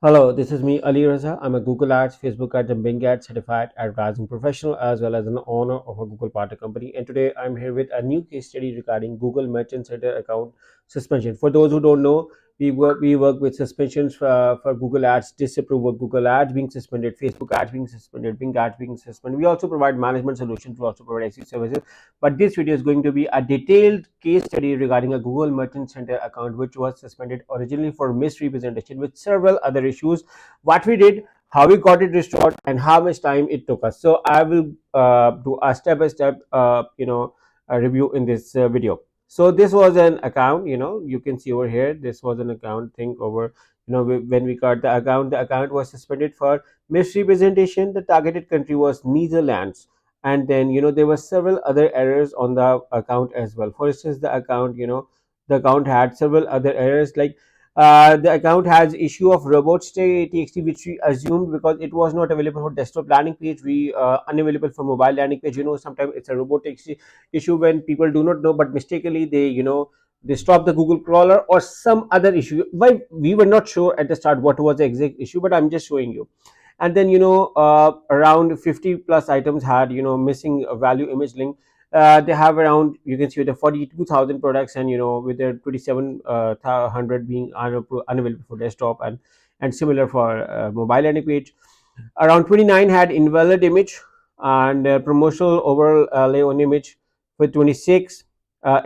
Hello, this is me, Ali Raza. I'm a Google Ads, Facebook Ads, and Bing Ads certified advertising professional as well as an owner of a Google partner company. And today I'm here with a new case study regarding Google Merchant Center account suspension. For those who don't know, we work with suspensions for Google Ads, disapproval of Google Ads being suspended, Facebook Ads being suspended, Bing Ads being suspended. We also provide management solutions. We also provide SEO services. But this video is going to be a detailed case study regarding a Google Merchant Center account which was suspended originally for misrepresentation with several other issues. What we did, how we got it restored, and how much time it took us. So I will do a step-by-step, review in this video. So this was an account. You can see over here. This was an account thing over. When we got the account was suspended for misrepresentation. The targeted country was Netherlands, and then there were several other errors on the account as well. For instance, the account had several other errors, like the account has issue of robots.txt, which we assumed because it was not available for desktop landing page. We unavailable for mobile landing page. Sometimes it's a robot.txt issue when people do not know, but mistakenly they stop the Google crawler or some other issue. Why we were not sure at the start what was the exact issue, but I'm just showing you. And then around 50 plus items had missing value image link. They have around, you can see, the 42,000 products, and with their 2700 being unavailable for desktop, and similar for mobile landing page. Around 29 had invalid image, and promotional overlay on image for 26.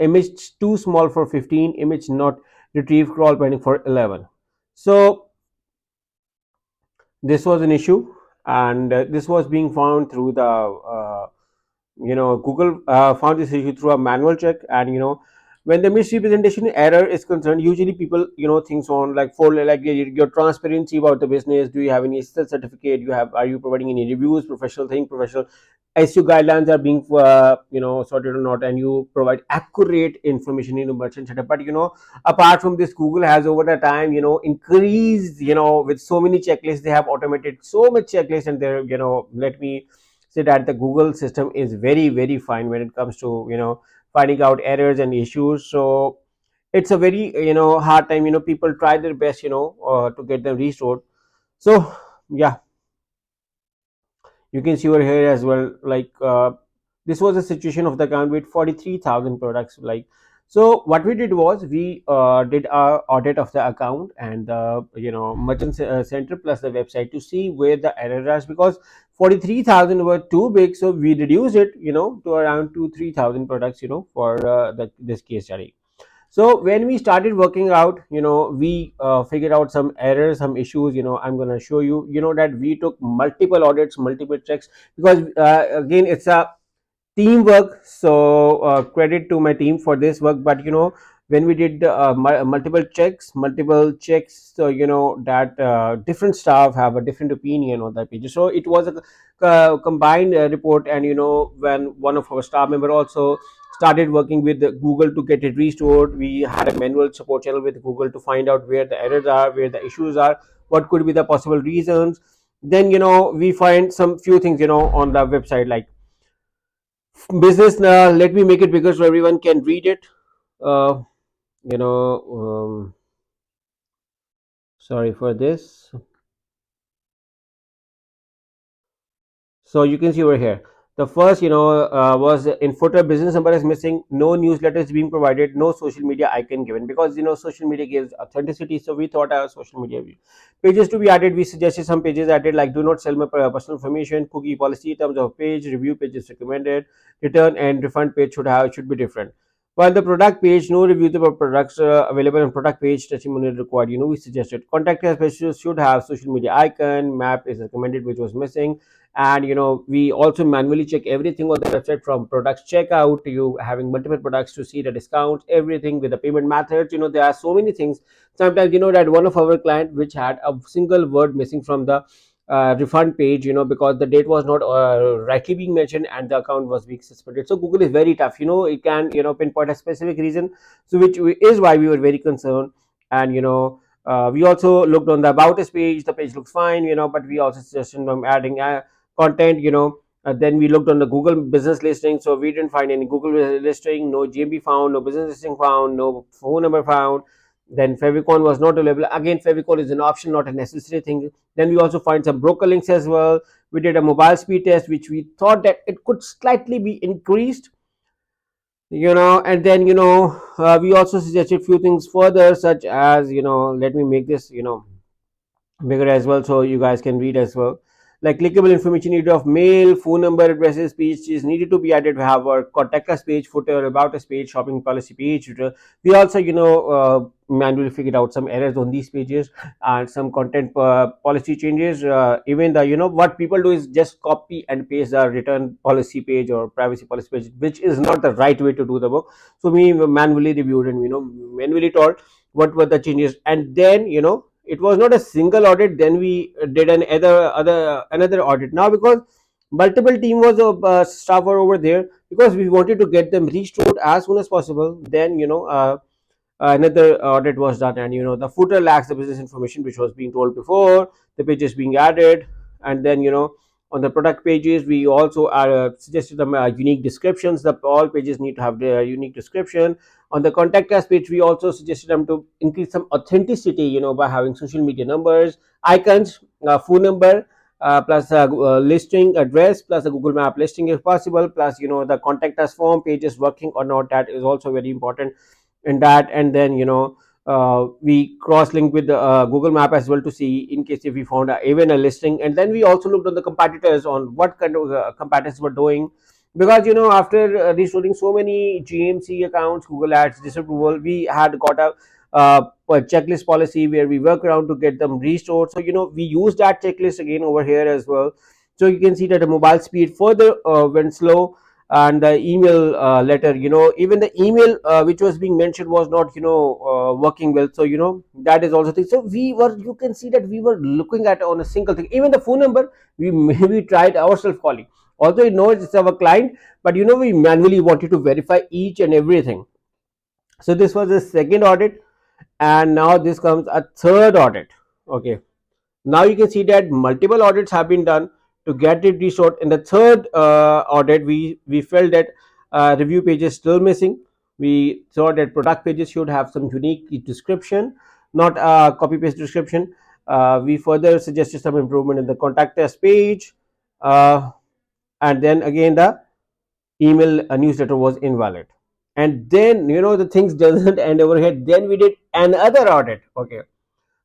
Image too small for 15. Image not retrieve crawl pending for 11. So this was an issue, and this was being found through the Google found this issue through a manual check. And when the misrepresentation error is concerned, usually people things on like for like your transparency about the business. Do you have any SSL certificate? Are you providing any reviews, professional SEO guidelines are being sorted or not, and you provide accurate information in a merchant setup. But apart from this, Google has over the time increased with so many checklists. They have automated so much checklists, and they're let me say that the Google system is very, very fine when it comes to finding out errors and issues. So it's a very hard time. People try their best to get them restored. So yeah, you can see over here as well, like this was a situation of the account with 43,000 products. Like, so what we did was we did our audit of the account and the merchant center plus the website to see where the error is, because 43,000 were too big, so we reduced it to around 2-3,000 products for this case study. So when we started working out, we figured out some errors, some issues. I'm going to show you that we took multiple audits, multiple checks, because again, it's a teamwork. So credit to my team for this work. But when we did multiple checks, so that different staff have a different opinion on that page. So it was a combined report. And when one of our staff member also started working with Google to get it restored, we had a manual support channel with Google to find out where the errors are, where the issues are, what could be the possible reasons. Then we find some few things on the website, like business. Let me make it bigger so everyone can read it. uh, you know Sorry for this. So you can see over here, the first was in footer, business number is missing, no newsletter is being provided, no social media icon given, because social media gives authenticity. So we thought our social media pages to be added. We suggested some pages added, like do not sell my personal information, cookie policy, terms of page, review pages recommended, return and refund page should be different. While the product page, no reviews about products available on product page, testimonial required. We suggested contact us pages should have social media icon, map is recommended, which was missing. And we also manually check everything on the website, from products checkout to you having multiple products to see the discounts, everything with the payment methods. There are so many things. Sometimes that one of our client which had a single word missing from the refund page, because the date was not rightly being mentioned and the account was being suspended. So Google is very tough. It can pinpoint a specific reason, so which is why we were very concerned. And we also looked on the about us page. The page looks fine, but we also suggested adding content. Then we looked on the Google business listing, so we didn't find any Google listing, no GMB found, no business listing found, no phone number found. Then favicon was not available. Again, favicon is an option, not a necessary thing. Then we also find some broker links as well. We did a mobile speed test, which we thought that it could slightly be increased, and then we also suggested few things further, such as, let me make this bigger as well so you guys can read as well. Like clickable information needed of mail, phone number, addresses, speech is needed to be added. We have our contact us page, footer, about us page, shopping policy page. We also manually figured out some errors on these pages and some content policy changes. Even the what people do is just copy and paste the return policy page or privacy policy page, which is not the right way to do the work. So we manually reviewed and manually told what were the changes, and then it was not a single audit. Then we did another audit now, because multiple team was staff were over there, because we wanted to get them restored as soon as possible. Then another audit was done, and the footer lacks the business information which was being told before. The pages being added, and then on the product pages we also suggested them unique descriptions. The all pages need to have their unique description. On the contact us page, we also suggested them to increase some authenticity, by having social media numbers, icons, phone number, plus listing address, plus a Google Map listing if possible, plus the contact us form page is working or not. That is also very important in that. And then we cross link with the Google Map as well, to see in case if we found even a listing. And then we also looked on the competitors, on what kind of competitors were doing, because after restoring so many GMC accounts, Google Ads disapproval, we had got a checklist policy where we work around to get them restored. So we use that checklist again over here as well. So you can see that the mobile speed further went slow, and the email letter, even the email which was being mentioned was not working well. So that is also thing. So you can see that we were looking at on a single thing. Even the phone number, we maybe tried ourselves calling, although it knows it's our client, but we manually wanted to verify each and everything. So this was the second audit, and now this comes a third audit. Okay, now you can see that multiple audits have been done to get it restored. In the third audit, we felt that review pages still missing. We thought that product pages should have some unique description, not a copy paste description. We further suggested some improvement in the contact us page, and then again the email newsletter was invalid. And then the things doesn't end over here. Then we did another audit. Okay,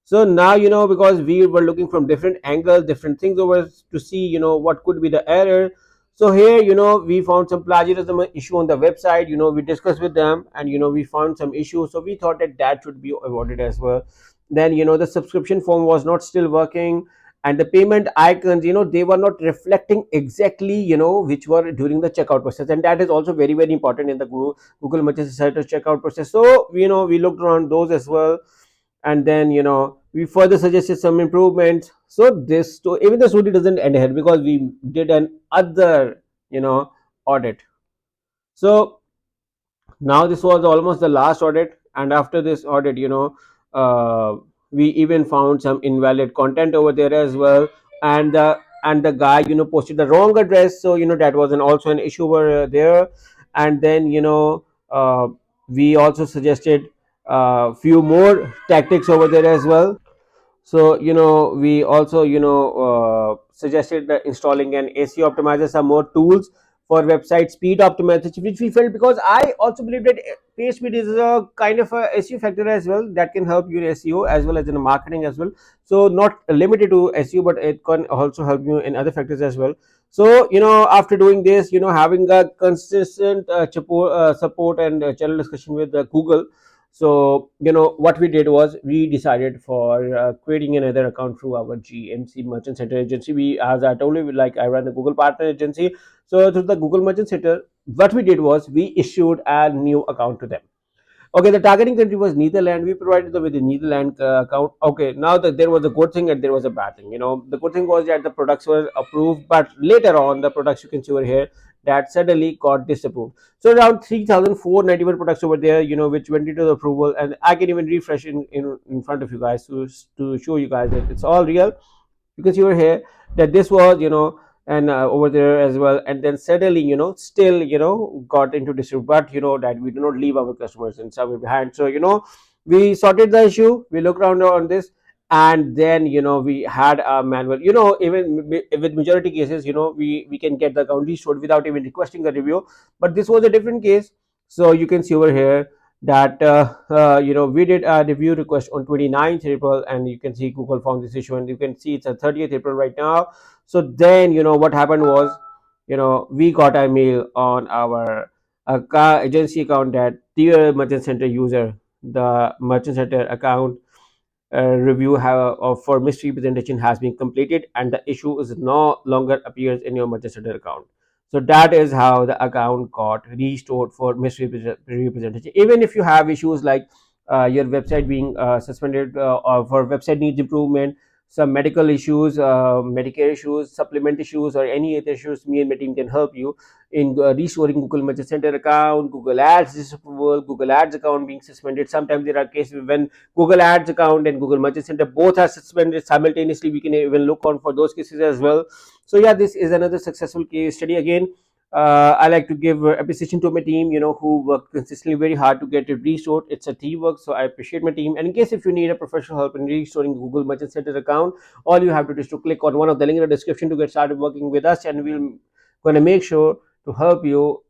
so now because we were looking from different angles, different things over to see what could be the error. So here we found some plagiarism issue on the website. We discussed with them, and we found some issues, so we thought that that should be avoided as well. Then the subscription form was not still working, and the payment icons, they were not reflecting exactly which were during the checkout process. And that is also very, very important in the Google Merchant Center checkout process. So we looked around those as well. And then we further suggested some improvements. So even the story doesn't end here, because we did an other audit. So now this was almost the last audit, and after this audit uh, we even found some invalid content over there as well. And the guy posted the wrong address, so that was also an issue over there. And then uh, we also suggested a few more tactics over there as well. So we also suggested that installing an SEO optimizer, some more tools for website speed optimization, which we felt, because I also believe that page speed is a kind of a SEO factor as well, that can help you in SEO as well as in marketing as well. So not limited to SEO, but it can also help you in other factors as well. So after doing this, having a consistent support and channel discussion with Google. So what we did was, we decided for creating another account through our GMC Merchant Center agency. We, as I told you, like I run the Google Partner Agency. So through the Google Merchant Center, what we did was, we issued a new account to them. Okay, the targeting country was Netherlands. We provided them with a Netherlands account. Okay, now that there was a good thing and there was a bad thing. The good thing was that the products were approved, but later on, the products you can see over here, that suddenly got disapproved. So around 3,491 products over there, which went into the approval, and I can even refresh in front of you guys to show you guys that it's all real. You can see over here that this was and over there as well. And then suddenly still got into dispute, but that we do not leave our customers in somewhere behind. So We sorted the issue, we looked around on this, and then we had a manual. Even with majority cases, we can get the account restored without even requesting a review. But this was a different case. So you can see over here that we did a review request on 29th April, and you can see Google found this issue, and you can see it's a 30th April right now. So then what happened was, we got a mail on our agency account that dear merchant center user, the merchant center account review for misrepresentation has been completed, and the issue is no longer appears in your merchant center account. So that is how the account got restored for misrepresentation. Even if you have issues like your website being suspended, or for website needs improvement, some medical issues, Medicare issues, supplement issues, or any other issues, me and my team can help you in restoring Google Merchant Center account, Google Ads disapproval, Google Ads account being suspended. Sometimes there are cases when Google Ads account and Google Merchant Center both are suspended simultaneously. We can even look on for those cases as well. So yeah, this is another successful case study. Again, I like to give appreciation to my team, who work consistently very hard to get it restored. It's a teamwork, so I appreciate my team. And in case if you need a professional help in restoring Google Merchant Center account, all you have to do is to click on one of the link in the description to get started working with us, and we'll going to make sure to help you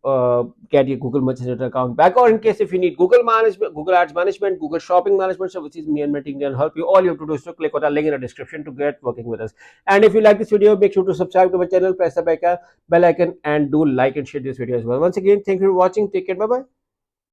get your Google Merchant Center account back. Or in case if you need Google management, Google Ads management, Google Shopping management services, me and my team can help you. All you have to do is to click on the link in the description to get working with us. And if you like this video, make sure to subscribe to my channel, press the bell icon, and do like and share this video as well. Once again, thank you for watching. Take care. Bye bye.